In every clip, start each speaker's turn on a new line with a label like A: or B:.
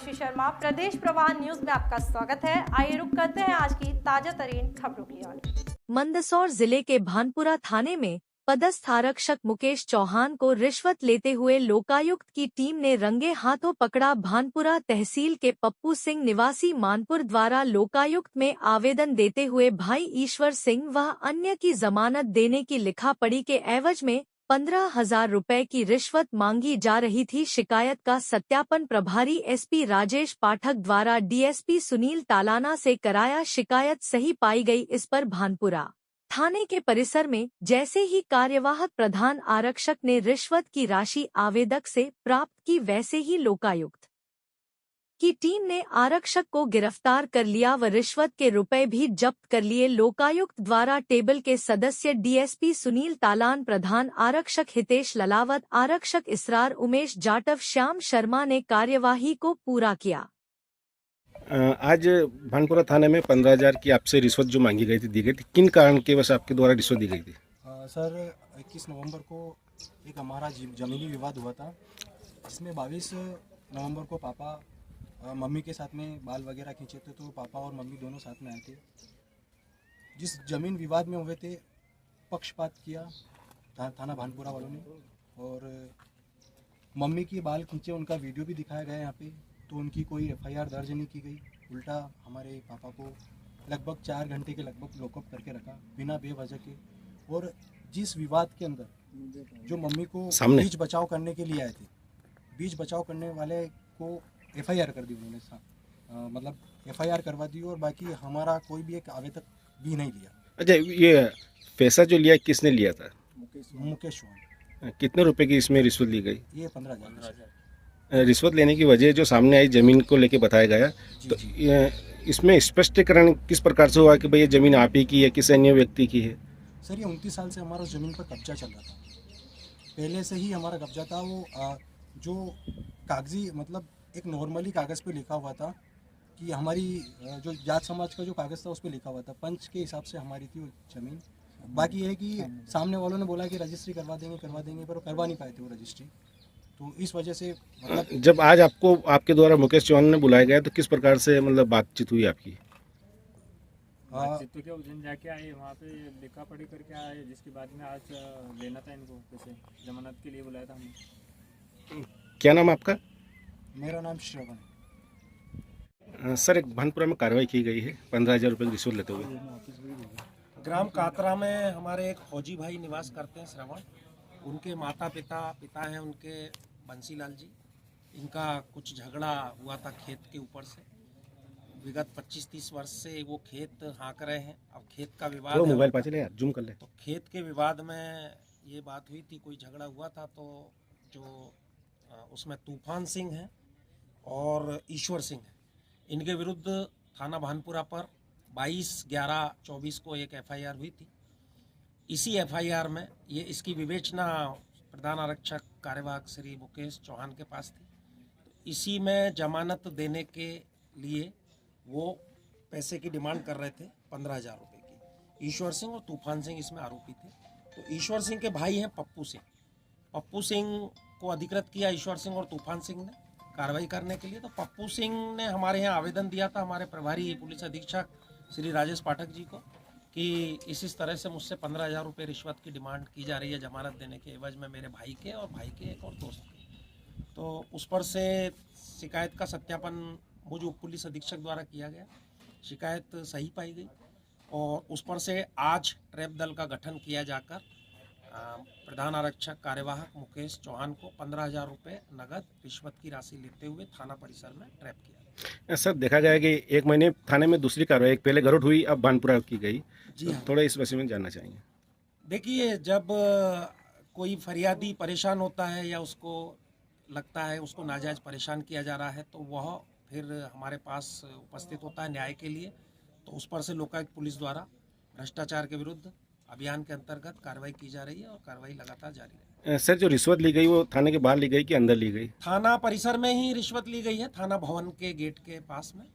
A: मीनाक्षी शर्मा, प्रदेश प्रवाह न्यूज में आपका स्वागत है। आइए रुक करते हैं आज की ताजा तरीन खबरों की ओर।
B: मंदसौर जिले के भानपुरा थाने में पदस्थ आरक्षक मुकेश चौहान को रिश्वत लेते हुए लोकायुक्त की टीम ने रंगे हाथों पकड़ा। भानपुरा तहसील के पप्पू सिंह निवासी मानपुर द्वारा लोकायुक्त में आवेदन देते हुए भाई ईश्वर सिंह व अन्य की जमानत देने की लिखापढ़ी के एवज में 15,000 रुपए की रिश्वत मांगी जा रही थी। शिकायत का सत्यापन प्रभारी एसपी राजेश पाठक द्वारा डीएसपी सुनील तालाना से कराया। शिकायत सही पाई गई। इस पर भानपुरा थाने के परिसर में जैसे ही कार्यवाहक प्रधान आरक्षक ने रिश्वत की राशि आवेदक से प्राप्त की, वैसे ही लोकायुक्त की टीम ने आरक्षक को गिरफ्तार कर लिया व रिश्वत के रुपए भी जब्त कर लिए। लोकायुक्त द्वारा टेबल के सदस्य डीएसपी सुनील तालान, प्रधान आरक्षक हितेश ललावत, आरक्षक इसरार, उमेश जाटव, श्याम शर्मा ने कार्यवाही को पूरा किया।
C: आज भानपुरा थाने में 15,000 की आपसे रिश्वत जो मांगी गई थी, दी गई थी, किन कारण के वश आपके द्वारा रिश्वत दी गई थी?
D: सर 21 नवंबर को एक हमारा जमीनी विवाद हुआ था, जिसमें 22 नवंबर को पापा मम्मी के साथ में बाल वगैरह खींचे थे, तो पापा और मम्मी दोनों साथ में आए थे। जिस जमीन विवाद में हुए थे, पक्षपात किया थाना भानपुरा वालों ने, और मम्मी की बाल खींचे उनका वीडियो भी दिखाया गया यहाँ पे, तो उनकी कोई एफआईआर दर्ज नहीं की गई। उल्टा हमारे पापा को लगभग 4 घंटे के लगभग लॉकअप करके रखा बिना बेवजह के। और जिस विवाद के अंदर जो मम्मी को बीच बचाव करने के लिए आए थे, बीच बचाव करने वाले को एफआईआर कर दी उन्होंने, मतलब एफआईआर करवा दी, और बाकी हमारा कोई भी एक आवेदक भी नहीं लिया।
C: अच्छा, ये पैसा जो लिया किसने लिया था?
D: मुकेश चौहान।
C: कितने रुपए की इसमें रिश्वत ली गई?
D: ये 15,000।
C: रिश्वत लेने की वजह जो सामने आई जमीन को लेके बताया गया, तो इसमें स्पष्टीकरण किस प्रकार से हुआ कि भाई ये जमीन आप ही की है, किसी अन्य व्यक्ति की है?
D: सर, ये 29 साल से हमारा जमीन पर कब्जा चल रहा था, पहले से ही हमारा कब्जा था। वो जो कागजी मतलब एक नॉर्मली कागज़ पे लिखा हुआ था कि हमारी जो जाट समाज का जो कागज़ था उस पर लिखा हुआ था, पंच के हिसाब से हमारी थी वो ज़मीन। बाकी ये है कि सामने वालों ने बोला कि रजिस्ट्री करवा देंगे, पर वो करवा नहीं पाए थे वो रजिस्ट्री, तो इस वजह से मतलब।
C: जब आज आपको आपके द्वारा मुकेश चौहान ने बुलाया गया, तो किस प्रकार से मतलब बातचीत हुई आपकी?
E: बातचीत तो क्या, उस दिन जाके आए वहाँ पे लिखा पढ़ी करके आए, जिसके बाद में आज लेना था इनको, जैसे जमानत के लिए बुलाया था हमने।
C: क्या नाम आपका?
D: मेरा नाम श्रवण।
C: सर, एक भानपुरा में कार्रवाई की गई है 15,000 रुपये की रिश्वत लेते हुए।
F: ग्राम कातरा में हमारे एक फौजी भाई निवास करते हैं, श्रवण। उनके माता पिता हैं उनके बंसीलाल जी। इनका कुछ झगड़ा हुआ था खेत के ऊपर से। विगत 25-30 वर्ष से वो खेत हाँक रहे हैं। अब खेत का विवाद है,
C: मोबाइल पास ले यार, जूम कर ले।
F: तो खेत के विवाद में ये बात हुई थी, कोई झगड़ा हुआ था, तो जो उसमें तूफान सिंह है और ईश्वर सिंह है, इनके विरुद्ध थाना भानपुरा पर 22/11/24 को एक एफआईआर हुई थी। इसी एफआईआर में ये इसकी विवेचना प्रधान आरक्षक कार्यवाहक श्री मुकेश चौहान के पास थी। तो इसी में जमानत देने के लिए वो पैसे की डिमांड कर रहे थे 15,000 रुपये की। ईश्वर सिंह और तूफान सिंह इसमें आरोपी थे। तो ईश्वर सिंह के भाई हैं पप्पू सिंह। पप्पू सिंह को अधिकृत किया ईश्वर सिंह और तूफान सिंह ने कार्रवाई करने के लिए। तो पप्पू सिंह ने हमारे यहाँ आवेदन दिया था हमारे प्रभारी पुलिस अधीक्षक श्री राजेश पाठक जी को कि इस तरह से मुझसे 15,000 रुपये रिश्वत की डिमांड की जा रही है जमानत देने के एवज में, मेरे भाई के और भाई के एक और दोस्त के। तो उस पर से शिकायत का सत्यापन मुझ उप पुलिस अधीक्षक द्वारा किया गया। शिकायत सही पाई गई और उस पर से आज ट्रैप दल का गठन किया जाकर प्रधान आरक्षक कार्यवाहक मुकेश चौहान को 15,000 रुपये नगद रिश्वत की राशि लेते हुए थाना परिसर में ट्रैप किया।
C: सर, देखा गया कि एक महीने थाने में दूसरी कार्रवाई, पहले गरुड़ हुई, अब भानपुरा की गई।
F: जी हाँ।
C: थोड़ा इस विषय में जानना चाहेंगे।
F: देखिए, जब कोई फरियादी परेशान होता है या उसको लगता है उसको नाजायज़ परेशान किया जा रहा है, तो वह फिर हमारे पास उपस्थित होता है न्याय के लिए। तो उस पर से लोकायुक्त पुलिस द्वारा भ्रष्टाचार के विरुद्ध अभियान के अंतर्गत कार्रवाई की जा रही है और कार्रवाई लगातार जारी है।
C: सर, जो रिश्वत ली गई वो थाने के बाहर ली गई कि अंदर ली गई?
F: थाना परिसर में ही रिश्वत ली गई है, थाना भवन के गेट के पास में।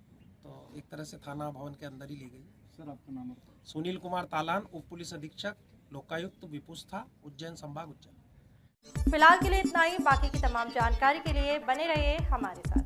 F: तो एक तरह से थाना भवन के अंदर ही ली गई।
E: सर, आपका नाम?
F: सुनील कुमार तालान, उप पुलिस अधीक्षक, लोकायुक्त विपुस्था, उज्जैन संभाग, उज्जैन।
A: फिलहाल के लिए इतना ही। बाकी की तमाम जानकारी के लिए बने रहिए हमारे साथ।